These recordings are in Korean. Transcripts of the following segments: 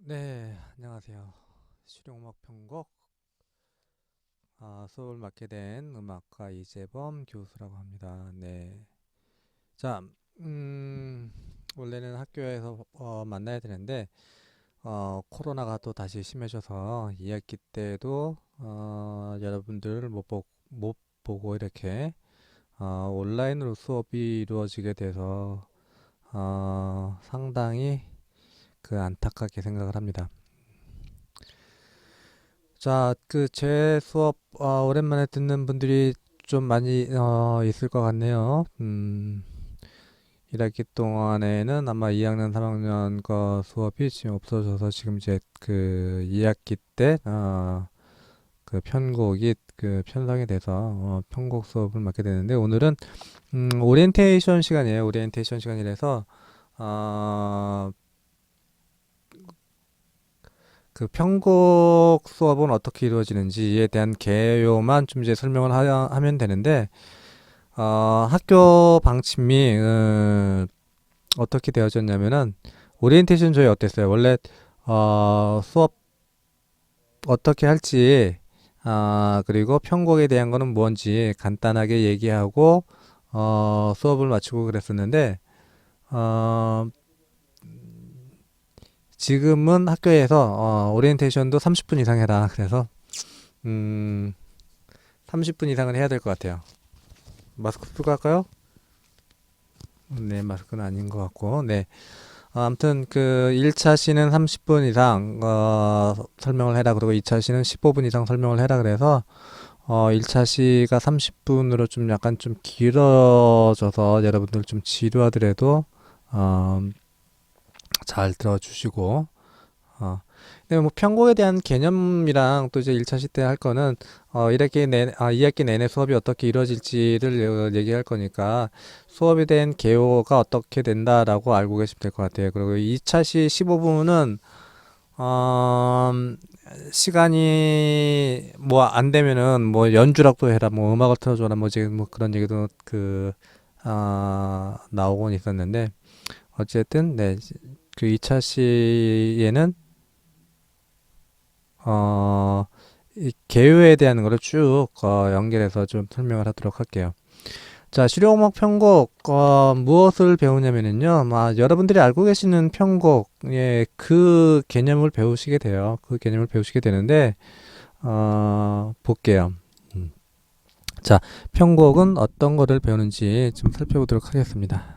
네, 안녕하세요. 실용음악 편곡 수업을 맡게 된 음악가 이재범 교수라고 합니다. 네. 자, 음, 원래는 학교에서 만나야 되는데 코로나가 또 다시 심해져서 2학기 때도 여러분들을 못 보고 이렇게 온라인으로 수업이 이루어지게 돼서 상당히 안타깝게 생각을 합니다. 자, 제 수업 오랜만에 듣는 분들이 좀 많이 있을 것 같네요. 1학기 동안에는 아마 2학년, 3학년 거 수업이 지금 없어져서 지금 이제 2학기 때 편곡이 편성이 돼서 편곡 수업을 맡게 되는데 오늘은 오리엔테이션 시간이에요. 오리엔테이션 시간이라서 어, 편곡 수업은 어떻게 이루어지는지에 대한 개요만 좀 이제 설명을 하면 되는데, 학교 방침이, 어떻게 되어졌냐면은, 오리엔테이션 저희 어땠어요? 원래, 수업 어떻게 할지, 그리고 편곡에 대한 거는 뭔지 간단하게 얘기하고, 수업을 마치고 그랬었는데, 어, 지금은 학교에서, 오리엔테이션도 30분 이상 해라. 그래서, 음, 30분 이상은 해야 될 것 같아요. 마스크 쓰고 할까요? 네, 마스크는 아닌 것 같고. 네. 아무튼 1차 시는 30분 이상 설명을 해라. 그리고 2차 시는 15분 이상 설명을 해라. 그래서 1차 시가 30분으로 좀 약간 좀 길어져서 여러분들 좀 지루하더라도 어, 잘 들어주시고 근데 뭐 편곡에 대한 개념이랑 또 이제 1차 시때 할 거는 2학기 내내 수업이 어떻게 이루어질지를 얘기할 거니까 수업에 대한 개요가 어떻게 된다라고 알고 계시면 될 것 같아요. 그리고 2차 시 15분은 시간이 뭐 안 되면은 뭐 연주락도 해라, 뭐 음악을 틀어줘라, 뭐 지금 뭐 그런 얘기도 나오곤 있었는데 어쨌든 네, 2차 시에는 이 개요에 대한 거를 쭉 연결해서 좀 설명을 하도록 할게요. 자, 실용음악 편곡 무엇을 배우냐면은요, 여러분들이 알고 계시는 편곡의 그 개념을 배우시게 돼요. 그 개념을 배우시게 되는데 볼게요. 음. 자, 편곡은 어떤 거를 배우는지 좀 살펴보도록 하겠습니다.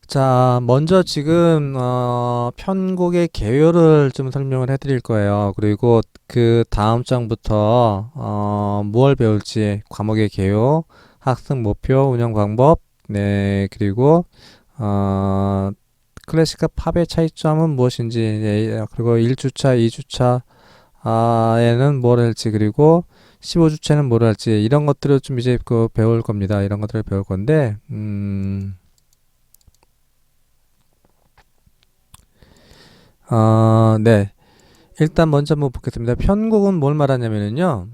자, 먼저 지금 편곡의 개요를 좀 설명을 해드릴 거예요. 그리고 그 다음 장부터 무엇 배울지, 과목의 개요, 학습 목표, 운영 방법, 네, 그리고 어, 클래식과 팝의 차이점은 무엇인지, 네, 그리고 1주차, 2주차 에는 뭘 할지, 그리고 15주차는 뭘 할지, 이런 것들을 좀 이제 배울 겁니다. 이런 것들을 배울 건데, 네. 일단 먼저 한번 보겠습니다. 편곡은 뭘 말하냐면요.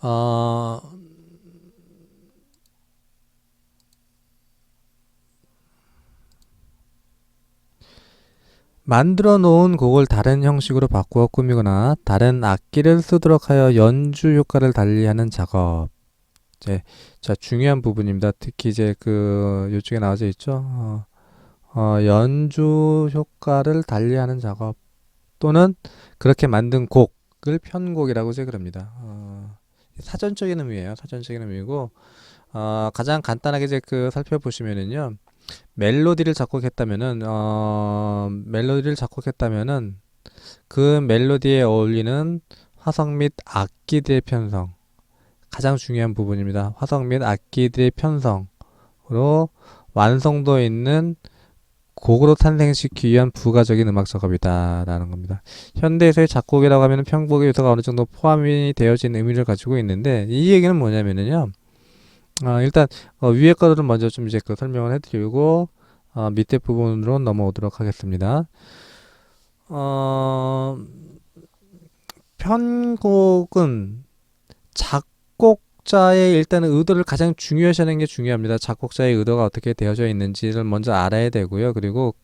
어, 만들어 놓은 곡을 다른 형식으로 바꾸어 꾸미거나 다른 악기를 쓰도록 하여 연주 효과를 달리하는 작업. 이제 자 중요한 부분입니다. 특히 이제 요쪽에 나와져 있죠. 연주 효과를 달리하는 작업 또는 그렇게 만든 곡을 편곡이라고 이제 그럽니다. 사전적인 의미예요. 사전적인 의미고 가장 간단하게 이제 살펴보시면은요. 멜로디를 작곡했다면은 그 멜로디에 어울리는 화성 및 악기들의 편성 가장 중요한 부분입니다. 화성 및 악기들의 편성으로 완성도 있는 곡으로 탄생시키기 위한 부가적인 음악 작업이다라는 겁니다. 현대에서의 작곡이라고 하면 편곡의 요소가 어느 정도 포함이 되어진 의미를 가지고 있는데 이 얘기는 뭐냐면은요. 일단 위에 거를 먼저 좀 이제 설명을 해드리고 밑에 부분으로 넘어오도록 하겠습니다. 어, 편곡은 작곡 작곡자의 일단은 의도를 가장 중요시하는 게 중요합니다. 작곡자의 의도가 어떻게 되어져 있는지를 먼저 알아야 되고요. 그리고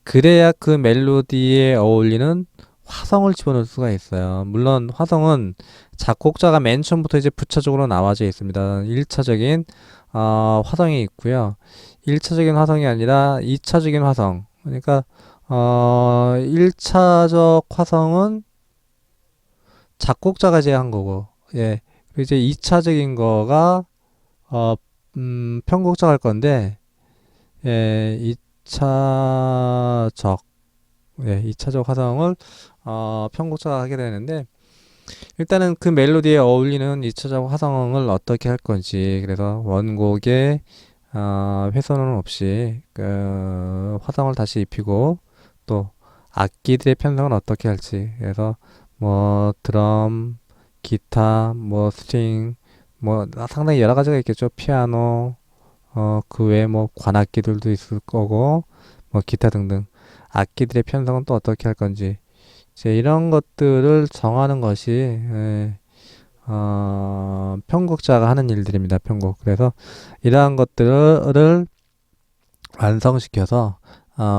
그래야 그 멜로디에 어울리는 화성을 집어넣을 수가 있어요. 물론 화성은 작곡자가 맨 처음부터 이제 부차적으로 나와져 있습니다. 1차적인 화성이 있고요. 1차적인 화성이 아니라 2차적인 화성. 그러니까 1차적 화성은 작곡자가 제한 거고, 예. 그리고 이제 2차적인 거가 어, 편곡자가 할 건데, 예, 2차적, 예, 2차적 화성을 편곡자가 하게 되는데, 일단은 그 멜로디에 어울리는 2차적 화성을 어떻게 할 건지, 그래서 원곡에 훼손은 없이 그 화성을 다시 입히고, 또 악기들의 편성은 어떻게 할지, 그래서 뭐 드럼, 기타, 뭐 스트링, 뭐 상당히 여러 가지가 있겠죠. 피아노, 그 외에 뭐 관악기들도 있을 거고, 뭐 기타 등등 악기들의 편성은 또 어떻게 할 건지 이제 이런 것들을 정하는 것이 편곡자가 하는 일들입니다. 편곡. 그래서 이러한 것들을 완성시켜서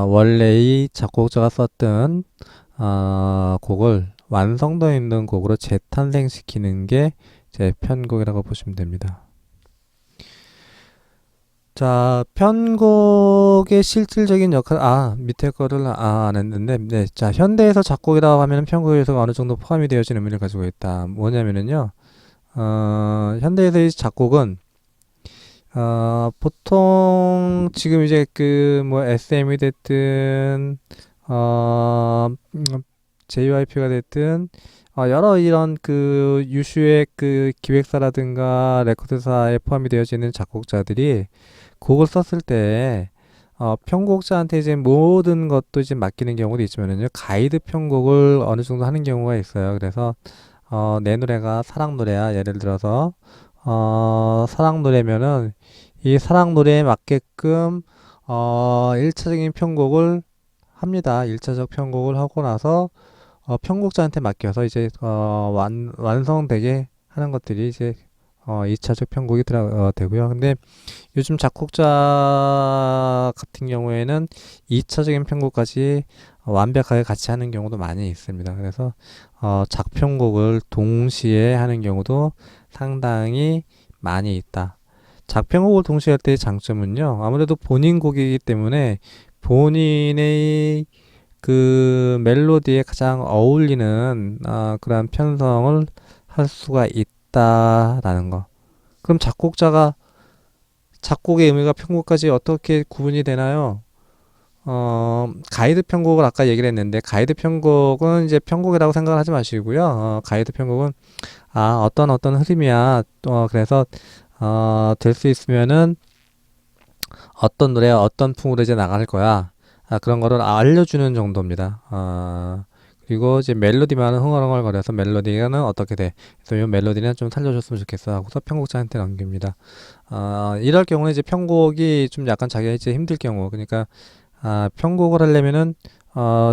원래 이 작곡자가 썼던 곡을 완성도 있는 곡으로 재탄생시키는 게 제 편곡이라고 보시면 됩니다. 자, 편곡의 실질적인 역할, 밑에 거를, 안 했는데, 네. 자, 현대에서 작곡이라고 하면 편곡 요소가 어느 정도 포함이 되어진 의미를 가지고 있다. 뭐냐면은요, 현대에서의 작곡은, 보통, 지금 이제 뭐, SM이 됐든, JYP가 됐든, 여러 이런 유슈의 기획사라든가 레코드사에 포함이 되어지는 작곡자들이 곡을 썼을 때 편곡자한테 이제 모든 것도 이제 맡기는 경우도 있지만은요, 가이드 편곡을 어느 정도 하는 경우가 있어요. 그래서 내 노래가 사랑 노래야. 예를 들어서 사랑 노래면은 이 사랑 노래에 맞게끔 1차적인 편곡을 합니다. 1차적 편곡을 하고 나서 편곡자한테 맡겨서 이제 완성되게 하는 것들이 이제 2차적 편곡이 되고요. 근데 요즘 작곡자 같은 경우에는 2차적인 편곡까지 완벽하게 같이 하는 경우도 많이 있습니다. 그래서 작편곡을 동시에 하는 경우도 상당히 많이 있다. 작편곡을 동시에 할 때의 장점은요, 아무래도 본인 곡이기 때문에 본인의 그 멜로디에 가장 어울리는 그런 편성을 할 수가 있다라는 거. 그럼 작곡의 의미가 편곡까지 어떻게 구분이 되나요? 가이드 편곡을 아까 얘기를 했는데, 가이드 편곡은 이제 편곡이라고 생각을 하지 마시고요. 가이드 편곡은 어떤 흐름이야. 그래서 될 수 있으면은 어떤 노래야 어떤 풍으로 이제 나갈 거야. 그런 거를 알려주는 정도입니다. 그리고 이제 멜로디만은 흥얼흥얼거려서 멜로디는 어떻게 돼? 그래서 이 멜로디는 좀 살려줬으면 좋겠어 하고서 편곡자한테 넘깁니다. 이럴 경우는 이제 편곡이 좀 약간 자기가 이제 힘들 경우, 그러니까 편곡을 하려면은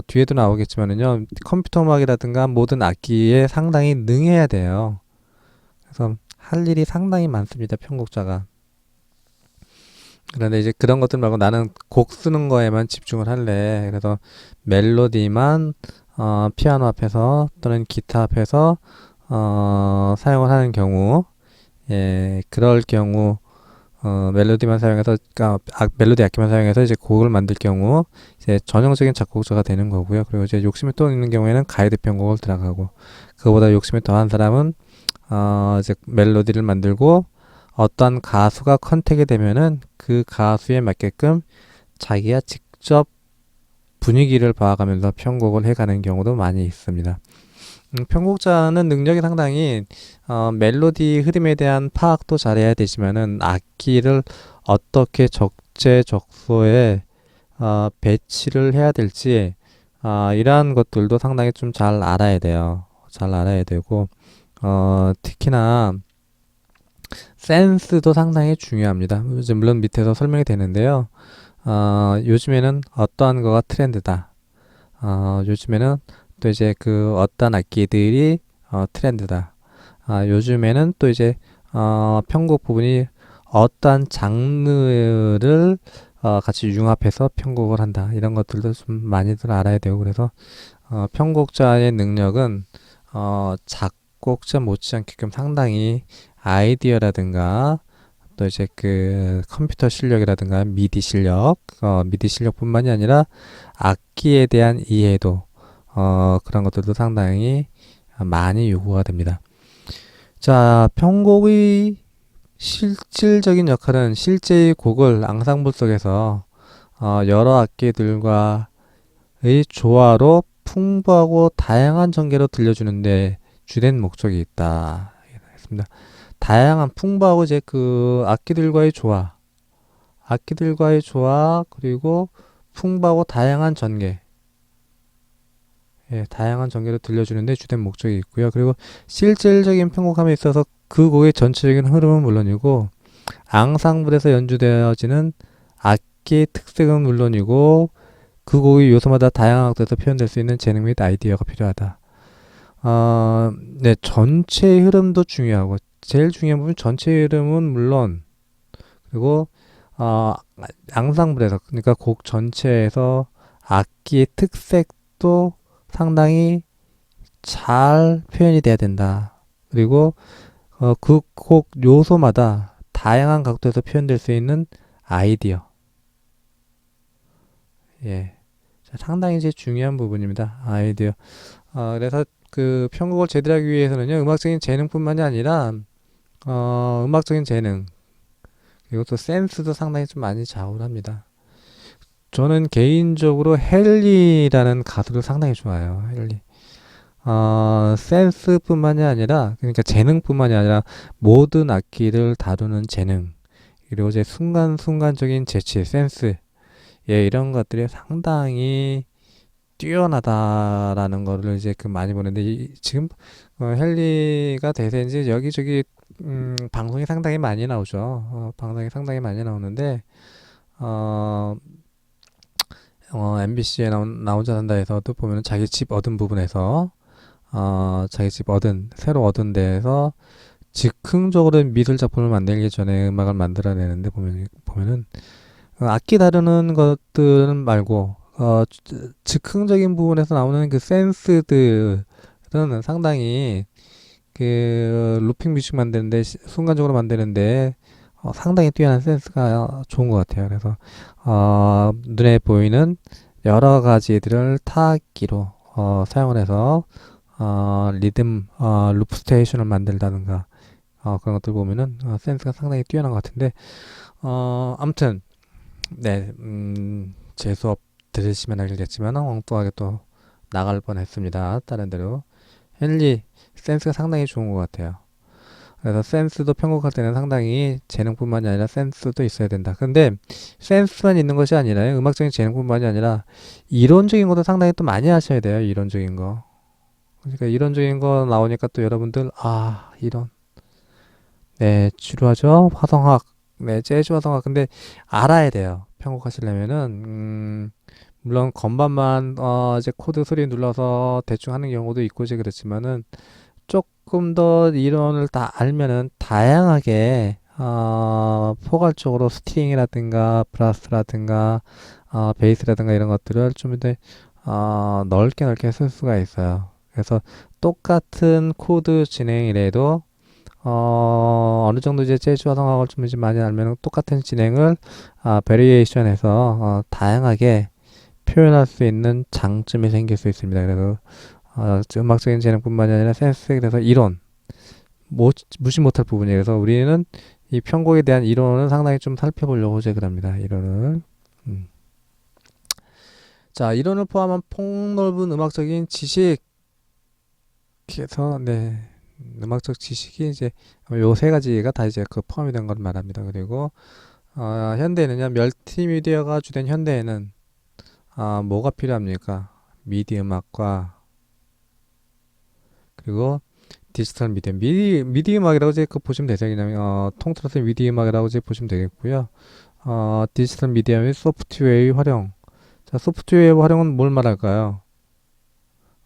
뒤에도 나오겠지만은요, 컴퓨터 음악이라든가 모든 악기에 상당히 능해야 돼요. 그래서 할 일이 상당히 많습니다. 편곡자가. 그런데 이제 그런 것들 말고 나는 곡 쓰는 거에만 집중을 할래. 그래서 멜로디만 피아노 앞에서 또는 기타 앞에서 사용을 하는 경우, 예, 그럴 경우 멜로디만 사용해서, 멜로디 악기만 사용해서 이제 곡을 만들 경우 이제 전형적인 작곡자가 되는 거고요. 그리고 이제 욕심이 또 있는 경우에는 가이드 편곡을 들어가고, 그보다 욕심이 더한 사람은 이제 멜로디를 만들고 어떤 가수가 컨택이 되면은 그 가수에 맞게끔 자기가 직접 분위기를 봐가면서 편곡을 해가는 경우도 많이 있습니다. 편곡자는 능력이 상당히 멜로디 흐름에 대한 파악도 잘해야 되지만은 악기를 어떻게 적재적소에 배치를 해야 될지 이러한 것들도 상당히 좀 잘 알아야 돼요. 잘 알아야 되고 특히나 센스도 상당히 중요합니다. 물론 밑에서 설명이 되는데요. 요즘에는 어떠한 거가 트렌드다. 요즘에는 또 이제 어떤 악기들이 트렌드다. 요즘에는 또 이제 편곡 부분이 어떠한 장르를 같이 융합해서 편곡을 한다. 이런 것들도 좀 많이들 알아야 되고 그래서 편곡자의 능력은 작곡자 못지않게끔 상당히 아이디어라든가 또 이제 그 컴퓨터 실력이라든가 미디 실력뿐만이 아니라 악기에 대한 이해도 그런 것들도 상당히 많이 요구가 됩니다. 자, 편곡의 실질적인 역할은 실제의 곡을 앙상블 속에서 여러 악기들과의 조화로 풍부하고 다양한 전개로 들려주는데 주된 목적이 있다. 했습니다. 다양한 풍부하고 이제 그 악기들과의 조화 그리고 풍부하고 다양한 전개, 다양한 전개로 들려주는데 주된 목적이 있고요. 그리고 실질적인 편곡함에 있어서 그 곡의 전체적인 흐름은 물론이고 앙상블에서 연주되어지는 악기의 특색은 물론이고 그 곡의 요소마다 다양한 각도에서 표현될 수 있는 재능 및 아이디어가 필요하다. 네, 전체의 흐름도 중요하고 제일 중요한 부분 전체의 흐름은 물론 그리고 앙상블에서 그러니까 곡 전체에서 악기의 특색도 상당히 잘 표현이 돼야 된다. 그리고 그 곡 요소마다 다양한 각도에서 표현될 수 있는 아이디어. 예. 상당히 이제 중요한 부분입니다. 아이디어. 그래서 그 편곡을 제대로 하기 위해서는요, 음악적인 재능뿐만이 아니라, 음악적인 재능, 그리고 또 센스도 상당히 좀 많이 좌우를 합니다. 저는 개인적으로 헨리라는 가수를 상당히 좋아해요. 헨리. 센스뿐만이 아니라, 그러니까 재능뿐만이 아니라 모든 악기를 다루는 재능, 그리고 이제 순간순간적인 재치, 센스, 예, 이런 것들이 상당히 뛰어나다라는 거를 이제 그 많이 보는데 지금 헨리가 대세인지 여기저기 방송이 상당히 많이 나오죠. 방송이 상당히 많이 나오는데 어, MBC에 나 혼자 산다에서도 보면은 자기 집 얻은 부분에서 자기 집 새로 얻은 데에서 즉흥적으로 미술 작품을 만들기 전에 음악을 만들어내는데 보면은 악기 다루는 것들은 말고 즉흥적인 부분에서 나오는 그 센스들은 상당히 그 루핑 뮤직 만드는데 순간적으로 만드는데 상당히 뛰어난 센스가 좋은 것 같아요. 그래서 눈에 보이는 여러 가지들을 타악기로 사용을 해서 리듬 루프 스테이션을 만들다든가 그런 것들 보면은 센스가 상당히 뛰어난 것 같은데 아무튼 네, 제 수업 들으시면 알겠지만 엉뚱하게 또 나갈 뻔했습니다. 다른 데로 헨리 센스가 상당히 좋은 것 같아요. 그래서 센스도 편곡할 때는 상당히 재능뿐만이 아니라 센스도 있어야 된다. 근데 센스만 있는 것이 아니라요. 음악적인 재능뿐만이 아니라 이론적인 것도 상당히 또 많이 하셔야 돼요. 이론적인 거. 그러니까 이론적인 거 나오니까 또 여러분들 이론 네 지루하죠. 화성학 네 재즈 화성학 근데 알아야 돼요. 편곡하시려면은 물론 건반만 이제 코드 소리 눌러서 대충 하는 경우도 있고 이제 그렇지만은 조금 더 이론을 다 알면은 다양하게 포괄적으로 스트링이라든가 브라스라든가 베이스라든가 이런 것들을 좀 더 넓게 넓게 쓸 수가 있어요. 그래서 똑같은 코드 진행이라도 어느 정도 이제 재즈와 성악을 좀 이제 많이 알면 똑같은 진행을 베리에이션해서 다양하게 표현할 수 있는 장점이 생길 수 있습니다. 그래서 음악적인 재능뿐만이 아니라 센스 그래서 이론 무시 못할 부분이에요. 그래서 우리는 이 편곡에 대한 이론은 상당히 좀 살펴보려고 제그를 합니다. 이론을 자 이론을 포함한 폭넓은 음악적인 지식에서 네 음악적 지식이 이제 요 세 가지가 다 이제 그 포함이 된 걸 말합니다. 그리고 현대에는요 멀티미디어가 주된 현대에는 뭐가 필요합니까? 미디 음악과 그리고 디지털 미디어 미디 음악이라고 이제 그 보시면 되죠. 그냥 통틀어서 미디 음악이라고 이제 보시면 되겠고요. 디지털 미디어 및 소프트웨어의 활용. 자, 소프트웨어 활용은 뭘 말할까요?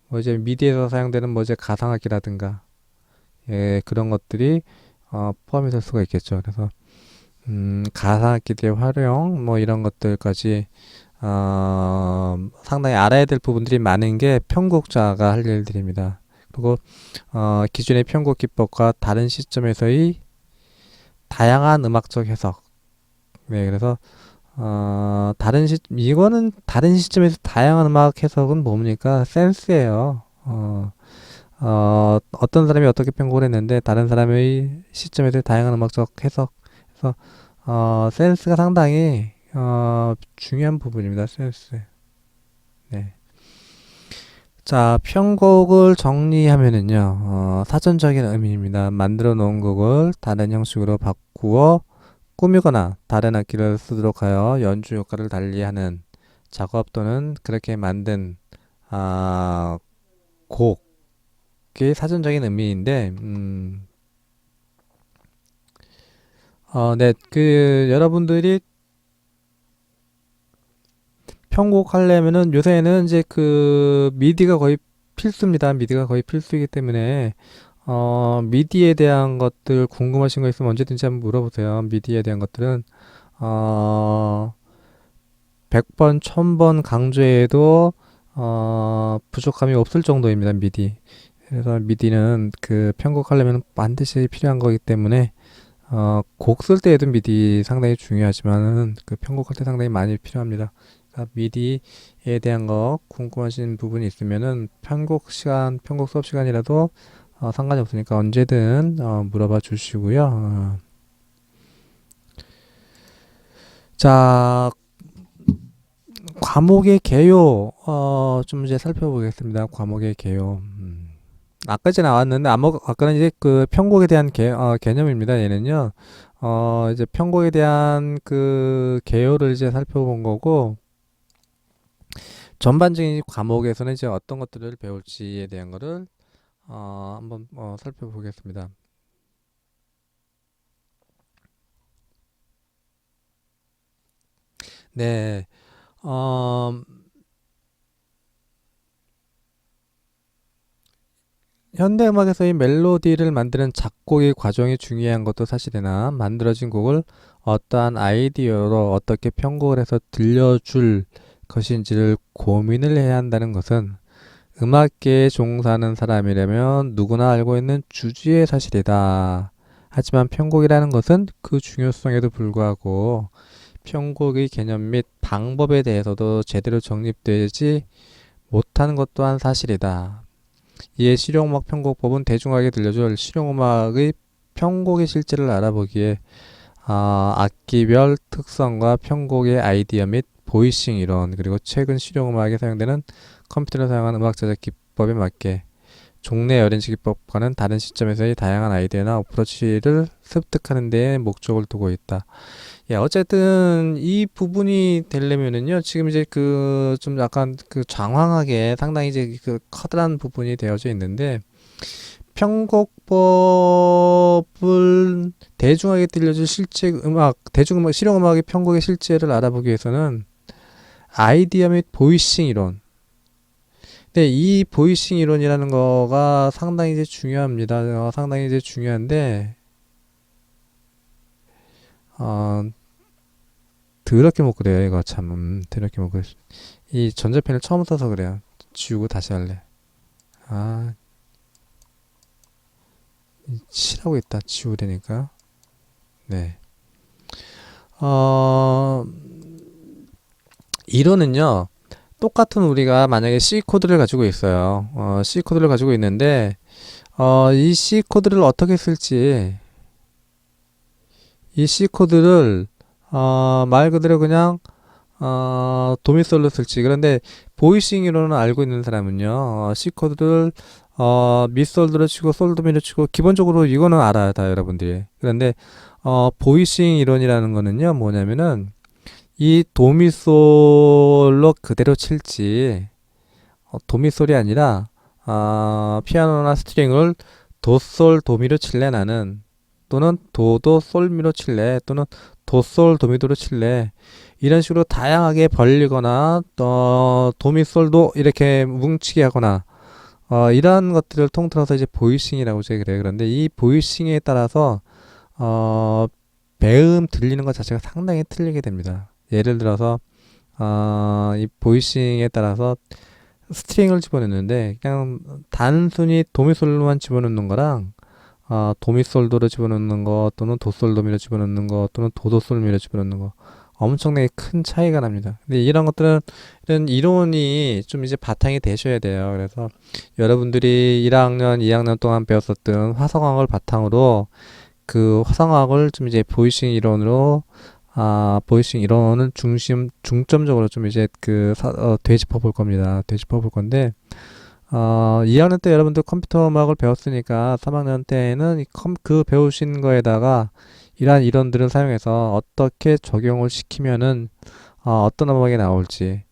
뭐 이제 미디에서 사용되는 뭐 이제 가상악기라든가 예, 그런 것들이 포함이 될 수가 있겠죠. 그래서 가상악기들의 활용 뭐 이런 것들까지 상당히 알아야 될 부분들이 많은 게 편곡자가 할 일들입니다. 그리고 기존의 편곡 기법과 다른 시점에서의 다양한 음악적 해석. 네, 그래서 이거는 다른 시점에서 다양한 음악 해석은 뭡니까? 센스예요. 어떤 사람이 어떻게 편곡을 했는데 다른 사람의 시점에서 다양한 음악적 해석. 그래서 센스가 상당히 중요한 부분입니다. 센스. 네. 자, 편곡을 정리하면은요, 사전적인 의미입니다. 만들어 놓은 곡을 다른 형식으로 바꾸어 꾸미거나 다른 악기를 쓰도록 하여 연주 효과를 달리하는 작업 또는 그렇게 만든 아, 곡의 사전적인 의미인데, 네, 여러분들이 편곡하려면은 요새는 이제 미디가 거의 필수입니다. 미디가 거의 필수이기 때문에 미디에 대한 것들 궁금하신 거 있으면 언제든지 한번 물어보세요. 미디에 대한 것들은 어, 100번, 1000번 강조해도 부족함이 없을 정도입니다. 미디. 그래서 미디는 편곡하려면 반드시 필요한 거기 때문에 곡 쓸 때에도 미디 상당히 중요하지만은 편곡할 때 상당히 많이 필요합니다. 그러니까 미디에 대한 거 궁금하신 부분이 있으면은 편곡 수업 시간이라도 상관이 없으니까 언제든 물어봐 주시고요. 자, 과목의 개요 좀 이제 살펴보겠습니다. 과목의 개요. 아까 이제 나왔는데 아까는 이제 편곡에 대한 개념입니다. 얘는요. 이제 편곡에 대한 개요를 이제 살펴본 거고 전반적인 과목에서는 이제 어떤 것들을 배울지에 대한 거를 한번 살펴보겠습니다. 네. 어, 현대음악에서의 멜로디를 만드는 작곡의 과정이 중요한 것도 사실이나 만들어진 곡을 어떠한 아이디어로 어떻게 편곡을 해서 들려줄 것인지를 고민을 해야 한다는 것은 음악계에 종사하는 사람이라면 누구나 알고 있는 주지의 사실이다. 하지만 편곡이라는 것은 그 중요성에도 불구하고 편곡의 개념 및 방법에 대해서도 제대로 정립되지 못하는 것 또한 사실이다. 이에 실용음악 편곡법은 대중하게 들려줄 실용음악의 편곡의 실제를 알아보기에 악기별 특성과 편곡의 아이디어 및 보이싱 이론 그리고 최근 실용음악에 사용되는 컴퓨터를 사용한 음악 제작 기법에 맞게 종래 어렌지 기법과는 다른 시점에서의 다양한 아이디어나 어프로치를 습득하는 데에 목적을 두고 있다. 예, 어쨌든 이 부분이 되려면은요, 지금 이제 좀 약간 장황하게 상당히 이제 커다란 부분이 되어져 있는데, 편곡법을 대중하게 들려줄 실용음악의 편곡의 실제를 알아보기 위해서는 아이디어 및 보이싱 이론. 근데 이 보이싱 이론이라는 거가 상당히 이제 중요합니다. 상당히 이제 중요한데, 어, 더럽게 못 그래요. 이거 참, 더럽게 못 그래. 이 전자펜을 처음 써서 그래요. 지우고 다시 할래. 아, 칠하고 있다. 지우되니까. 네. 어, 이론은요, 똑같은 우리가 만약에 C 코드를 가지고 있어요. C 코드를 가지고 있는데, 이 C 코드를 어떻게 쓸지, 이 C 코드를, 말 그대로 그냥, 도미솔로 쓸지. 그런데, 보이싱으로는 알고 있는 사람은요, C 코드를, 미솔도로 치고, 솔도미로 치고, 기본적으로 이거는 알아요, 다 여러분들이. 그런데, 보이싱 이론이라는 거는요, 뭐냐면은, 이 도미솔로 그대로 칠지, 도미솔이 아니라, 피아노나 스트링을 도솔 도미로 칠래 나는 또는 도도 솔미로 칠래 또는 도솔 도미도로 칠래 이런 식으로 다양하게 벌리거나 또 도미솔도 이렇게 뭉치게 하거나 이러한 것들을 통틀어서 이제 보이싱이라고 제가 그래요. 그런데 이 보이싱에 따라서 어, 배음 들리는 것 자체가 상당히 틀리게 됩니다. 예를 들어서 이 보이싱에 따라서 스트링을 집어넣는데 그냥 단순히 도미솔로만 집어넣는 거랑 도미솔도로 집어넣는 거 또는 도솔도미로 집어넣는 거 또는 도도솔미로 집어넣는 거 엄청나게 큰 차이가 납니다. 근데 이런 것들은 이런 이론이 좀 이제 바탕이 되셔야 돼요. 그래서 여러분들이 1학년, 2학년 동안 배웠었던 화성학을 바탕으로 그 화성학을 좀 이제 보이싱 이론으로 보이싱 이론은 중점적으로 좀 이제 되짚어 볼 겁니다. 되짚어 볼 건데 2학년 때 여러분들 컴퓨터 음악을 배웠으니까 3학년 때에는 그 배우신 거에다가 이러한 이론들을 사용해서 어떻게 적용을 시키면은 어떤 음악이 나올지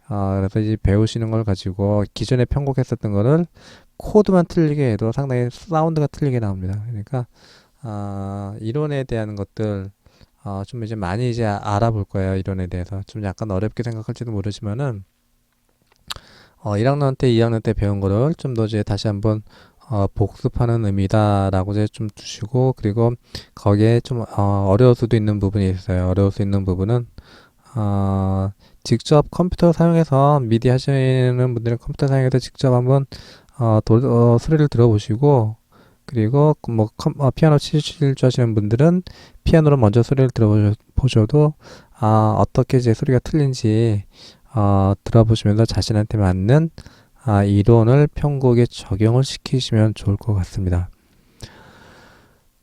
그래서 이제 배우시는 걸 가지고 기존에 편곡했었던 거를 코드만 틀리게 해도 상당히 사운드가 틀리게 나옵니다. 그러니까 이론에 대한 것들 좀 이제 많이 이제 알아볼 거예요. 이론에 대해서 좀 약간 어렵게 생각할지도 모르지만은 1학년 때, 2학년 때 배운 거를 좀 더 이제 다시 한번 복습하는 의미다라고 이제 좀 주시고 그리고 거기에 좀 어려울 수도 있는 부분이 있어요. 어려울 수 있는 부분은 직접 컴퓨터 사용해서 미디 하시는 분들은 컴퓨터 사용해서 직접 한번 소리를 들어보시고 그리고 뭐 피아노 치실 줄 아시는 분들은 피아노로 먼저 소리를 들어보셔도 어떻게 이제 소리가 틀린지 들어보시면서 자신한테 맞는 이론을 편곡에 적용을 시키시면 좋을 것 같습니다.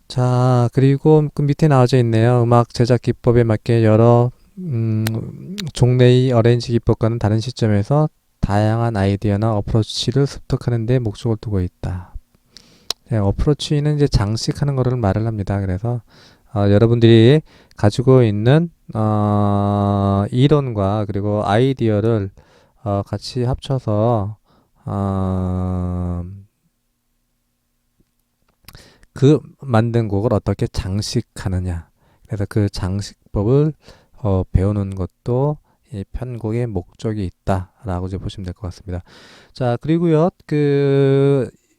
자, 그리고 그 밑에 나와져 있네요. 음악 제작 기법에 맞게 여러 종래의 어레인지 기법과는 다른 시점에서 다양한 아이디어나 어프로치를 습득하는 데 목적을 두고 있다. 네, 어프로치는 이제 장식하는 거를 말을 합니다. 그래서 여러분들이 가지고 있는 이론과 그리고 아이디어를 같이 합쳐서 그 만든 곡을 어떻게 장식하느냐. 그래서 그 장식법을 배우는 것도 이 편곡의 목적이 있다라고 이제 보시면 될 것 같습니다. 자, 그리고요,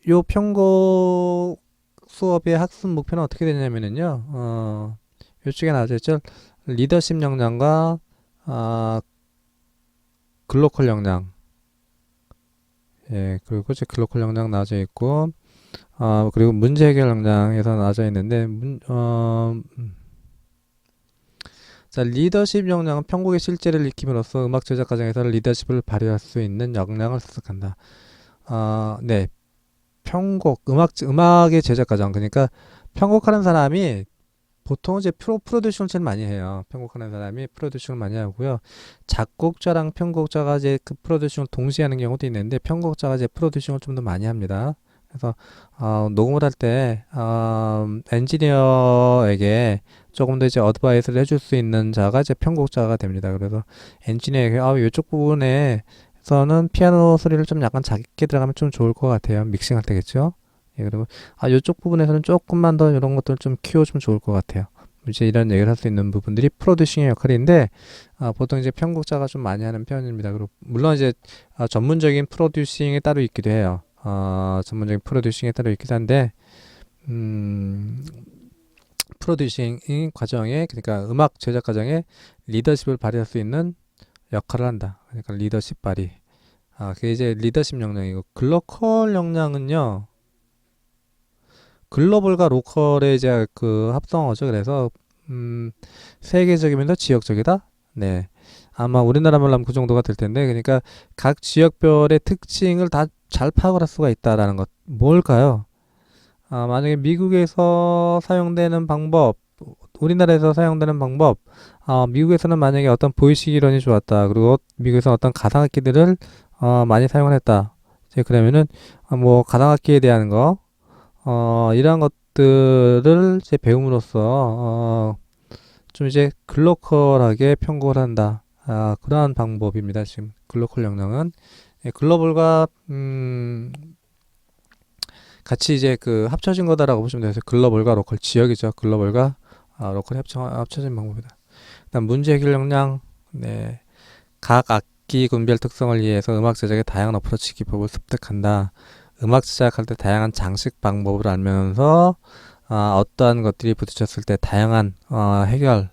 요 편곡 수업의 학습 목표는 어떻게 되냐면은요, 이쪽에 나와져 있죠. 리더십 역량과 글로컬 역량. 예, 그리고 이제 글로컬 역량 나와져 있고, 그리고 문제 해결 역량에서 나와져 있는데, 자, 리더십 역량은 편곡의 실제를 익힘으로써 음악 제작 과정에서 리더십을 발휘할 수 있는 역량을 습득한다. 네. 음악의 제작 과정. 그러니까 편곡하는 사람이 보통 이제 프로듀싱을 제일 많이 해요. 편곡하는 사람이 프로듀싱을 많이 하고요. 작곡자랑 편곡자가 이제 그 프로듀싱을 동시에 하는 경우도 있는데 편곡자가 이제 프로듀싱을 좀 더 많이 합니다. 그래서 녹음을 할 때 엔지니어에게 조금 더 이제 어드바이스를 해줄 수 있는 자가 이제 편곡자가 됩니다. 그래서 엔지니어에게 이쪽 부분에서는 피아노 소리를 좀 약간 작게 들어가면 좀 좋을 것 같아요. 믹싱할 때겠죠. 예, 그리고 이쪽 부분에서는 조금만 더 이런 것들 좀 키워주면 좋을 것 같아요. 이제 이런 얘기를 할 수 있는 부분들이 프로듀싱의 역할인데 보통 이제 편곡자가 좀 많이 하는 편입니다. 그리고 물론 이제 전문적인 프로듀싱이 따로 있기도 해요. 전문적인 프로듀싱이 따로 있기도 한데 프로듀싱 과정에 그러니까 음악 제작 과정에 리더십을 발휘할 수 있는 역할을 한다. 그러니까 리더십 발휘. 그게 이제 리더십 역량이고 글로컬 역량은요. 글로벌과 로컬의 이제 그 합성어죠. 그래서 세계적이면서 지역적이다. 네. 아마 우리나라 말로 하면 그 정도가 될 텐데, 그러니까 각 지역별의 특징을 다 잘 파악을 할 수가 있다라는 것. 뭘까요? 만약에 미국에서 사용되는 방법, 우리나라에서 사용되는 방법, 미국에서는 만약에 어떤 보이식 이론이 좋았다. 그리고 미국에서 어떤 가상악기들을 많이 사용을 했다. 이제 그러면은 뭐 가상악기에 대한 거, 이러한 것들을 이제 배움으로써 좀 이제 글로컬하게 편곡을 한다. 그러한 방법입니다. 지금 글로컬 역량은 글로벌과 같이 이제 그 합쳐진 거다라고 보시면 돼요. 글로벌과 로컬 지역이죠. 글로벌과 로컬이 합쳐진 방법이다. 그다음 문제 해결 역량. 네. 각 악기 군별 특성을 이해해서 음악 제작의 다양한 어프로치 기법을 습득한다. 음악 제작할 때 다양한 장식 방법을 알면서 어떠한 것들이 부딪혔을 때 다양한 해결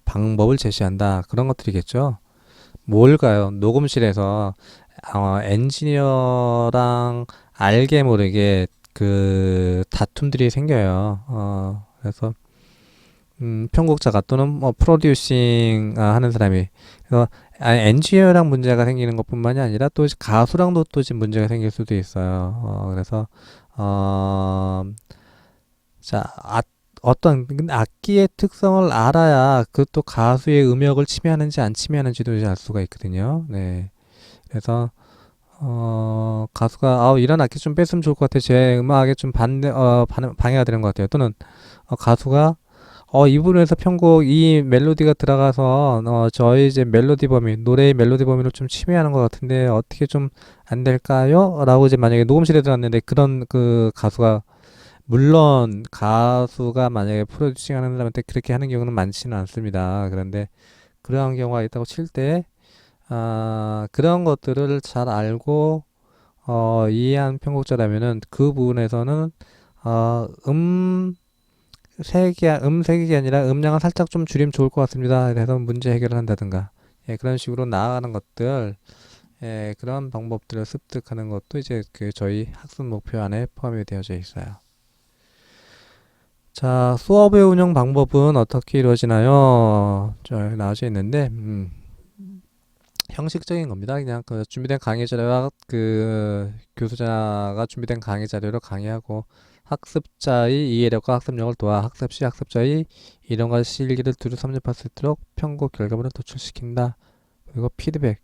방법을 제시한다. 그런 것들이겠죠. 뭘까요? 녹음실에서 엔지니어랑 알게 모르게 그 다툼들이 생겨요. 그래서 편곡자가 또는 뭐 프로듀싱 하는 사람이 그래서 엔지니어랑 문제가 생기는 것뿐만이 아니라 또 가수랑도 또 지금 문제가 생길 수도 있어요. 그래서 어, 자, 어떤 근데 악기의 특성을 알아야 그 또 가수의 음역을 침해하는지 안 침해하는지도 이제 알 수가 있거든요. 네. 그래서 가수가 이런 악기 좀 뺐으면 좋을 것 같아. 제 음악에 좀 방해가 되는 것 같아요. 또는 가수가 이 부분에서 편곡 이 멜로디가 들어가서 저희 이제 멜로디 범위 노래의 멜로디 범위를 좀 침해하는 것 같은데 어떻게 좀 안 될까요? 라고 이제 만약에 녹음실에 들어갔는데 그런 그 가수가 물론 가수가 만약에 프로듀싱 하는 사람한테 그렇게 하는 경우는 많지는 않습니다. 그런데 그러한 경우가 있다고 칠 때 그런 것들을 잘 알고 이해한 편곡자라면은 그 부분에서는 음색이 아니라 음량을 살짝 좀 줄이면 좋을 것 같습니다. 그래서 문제 해결을 한다든가 그런 식으로 나아가는 것들 그런 방법들을 습득하는 것도 이제 그 저희 학습 목표 안에 포함이 되어져 있어요. 자, 수업의 운영 방법은 어떻게 이루어지나요? 저 나와져 있는데, 형식적인 겁니다. 그냥 그 준비된 강의 자료와 그 교수자가 준비된 강의 자료를 강의하고 학습자의 이해력과 학습력을 도와 학습 시 학습자의 이론과 실기를 두루 섭렵할 수 있도록 편곡 결과물을 도출시킨다. 그리고 피드백.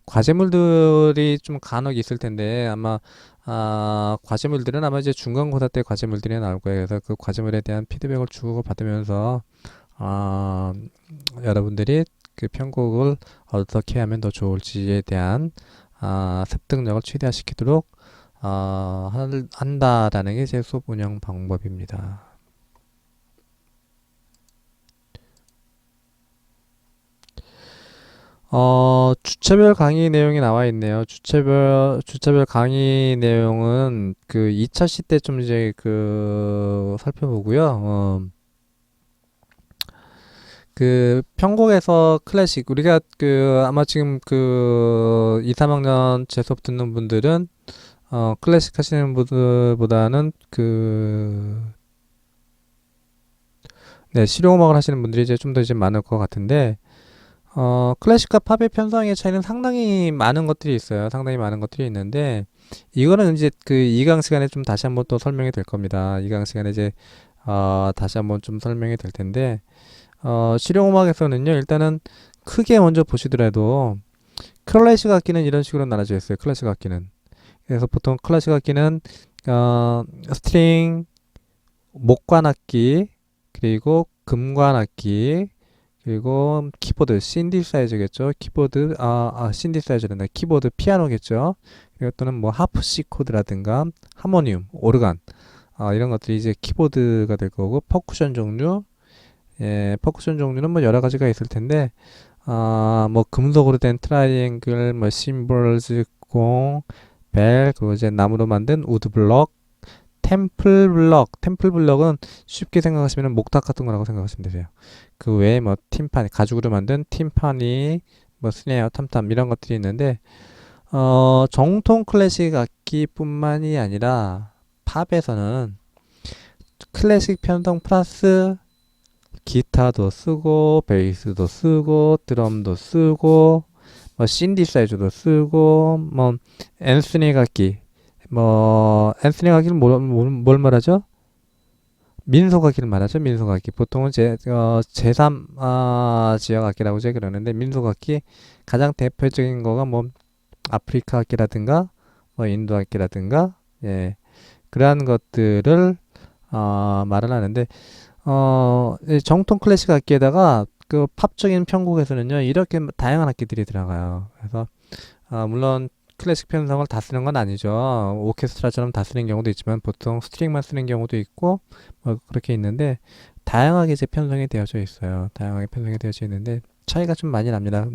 과제물들이 좀 간혹 있을 텐데 아마 과제물들은 아마 이제 중간고사 때 과제물들이 나올 거예요. 그래서 그 과제물에 대한 피드백을 주고 받으면서 여러분들이 그 편곡을 어떻게 하면 더 좋을지에 대한 습득력을 최대화시키도록 한다라는 게 제 수업 운영 방법입니다. 주차별 강의 내용이 나와 있네요. 주차별 강의 내용은 그 2차 시 때 좀 이제 그 살펴보고요. 그 편곡에서 클래식 우리가 그 아마 지금 그 2, 3학년 제 수업 듣는 분들은 클래식 하시는 분들보다는 그 네, 실용음악을 하시는 분들이 이제 좀 더 이제 많을 것 같은데 클래식과 팝의 편성의 차이는 상당히 많은 것들이 있어요. 상당히 많은 것들이 있는데 이거는 이제 그 2강 시간에 좀 다시 한번 또 설명이 될 겁니다. 2강 시간에 이제 다시 한번 좀 설명이 될 텐데 실용음악에서는요, 일단은 크게 먼저 보시더라도 클래식 악기는 이런 식으로 나눠져 있어요. 클래식 악기는. 그래서 보통 클래식 악기는 스트링, 목관 악기, 그리고 금관 악기, 그리고 키보드, 신디사이저겠죠. 키보드, 신디사이저란다. 키보드, 피아노겠죠. 그리고 또는 뭐 하프시코드라든가 하모니움, 오르간, 이런 것들이 이제 키보드가 될 거고, 퍼쿠션 종류, 퍼쿠션 종류는 뭐 여러 가지가 있을 텐데, 뭐 금속으로 된 트라이앵글, 뭐 심벌즈, 공, 벨, 그리고 이제 나무로 만든 우드블럭, 템플블럭은 쉽게 생각하시면 목탁 같은 거라고 생각하시면 되세요. 그 외에 뭐 팀파니, 가죽으로 만든 팀파니, 뭐 스네어, 탐탐 이런 것들이 있는데 정통 클래식 악기뿐만이 아니라 팝에서는 클래식 편성 플러스 기타도 쓰고 베이스도 쓰고 드럼도 쓰고 뭐 신디사이저도 쓰고 뭐 앤스니 악기 앤스니 악기는 뭘 말하죠? 민속 악기를 말하죠. 민속 악기 보통은 제3 지역 악기라고 이제 그러는데 민속 악기 가장 대표적인 거가 뭐 아프리카 악기라든가 뭐 인도 악기라든가 그러한 것들을 말을 하는데 정통 클래식 악기에다가 그 팝적인 편곡에서는요 이렇게 다양한 악기들이 들어가요. 그래서 물론 클래식 편성을 다 쓰는 건 아니죠. 오케스트라처럼 다 쓰는 경우도 있지만 보통 스트링만 쓰는 경우도 있고 뭐 그렇게 있는데 다양하게 이제 편성이 되어져 있어요. 다양하게 편성이 되어져 있는데 차이가 좀 많이 납니다.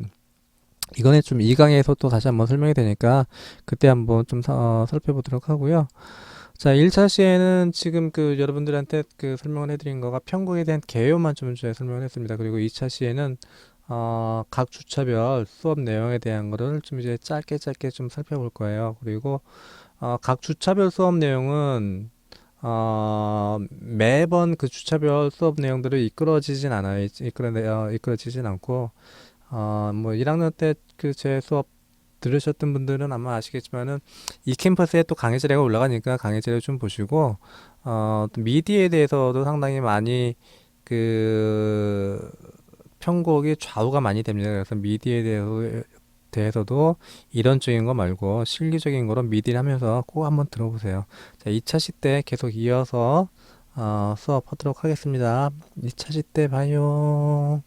이거는 좀 2강에서 또 다시 한번 설명이 되니까 그때 한번 좀 살펴보도록 하고요. 자, 1차 시에는 지금 그 여러분들한테 그 설명을 해드린 거가 편곡에 대한 개요만 좀 이제 설명을 했습니다. 그리고 2차 시에는 각 주차별 수업 내용에 대한 거를 좀 이제 짧게 짧게 좀 살펴볼 거예요. 그리고 각 주차별 수업 내용은 매번 그 주차별 수업 내용들을 이끌어지진 않아요. 이끌어지진 않고 뭐 1학년 때 그 제 수업 들으셨던 분들은 아마 아시겠지만은 이 캠퍼스에 또 강의자료가 올라가니까 강의자료 좀 보시고 또 미디에 대해서도 상당히 많이 그 편곡이 좌우가 많이 됩니다. 그래서 미디에 대해서도 이론적인 거 말고 실기적인 거로 미디를 하면서 꼭 한번 들어보세요. 자, 2차 시 때 계속 이어서 수업하도록 하겠습니다. 2차 시 때 봐요.